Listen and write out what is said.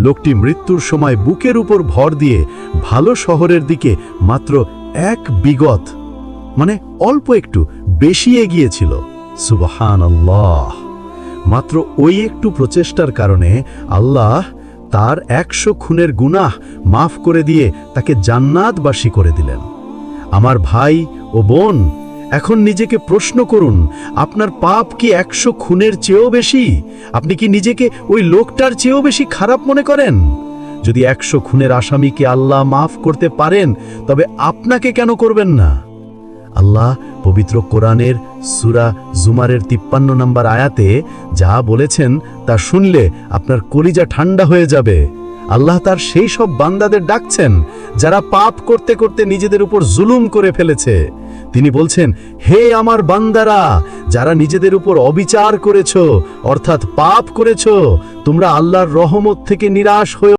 লোকটি মৃত্যুর সময় বুকের উপর ভর দিয়ে ভালো শহরের দিকে মাত্র 1 বিগত মানে অল্প একটু বেশি এগিয়েছিল। সুবহানাল্লাহ! মাত্র ওই একটু প্রচেষ্টার কারণে আল্লাহ তার 100 খুনের গুনাহ মাফ করে দিয়ে তাকে জান্নাতবাসী করে দিলেন। আমার ভাই ও বোন, এখন নিজেকে প্রশ্ন করুন, আপনার পাপ কি 100 খুনের চেয়েও বেশি? আপনি কি নিজেকে ওই লোকটার চেয়েও বেশি খারাপ মনে করেন? যদি 100 খুনের আসামিকে আল্লাহ মাফ করতে পারেন, তবে আপনাকে কেন করবেন না? আল্লাহ পবিত্র কোরআনের সূরা জুমারের 53 নম্বর আয়াতে যা বলেছেন তা শুনলে আপনার কলিজা ঠান্ডা হয়ে যাবে। আল্লাহ তার সেই সব বান্দাদের ডাকছেন যারা পাপ করতে করতে নিজেদের উপর জুলুম করে ফেলেছে। তিনি বলছেন, হে আমার বান্দারা, যারা নিজেদের উপর অবিচার করেছো, অর্থাৎ পাপ করেছো, তোমরা আল্লাহর রহমত থেকে নিরাশ হয়ে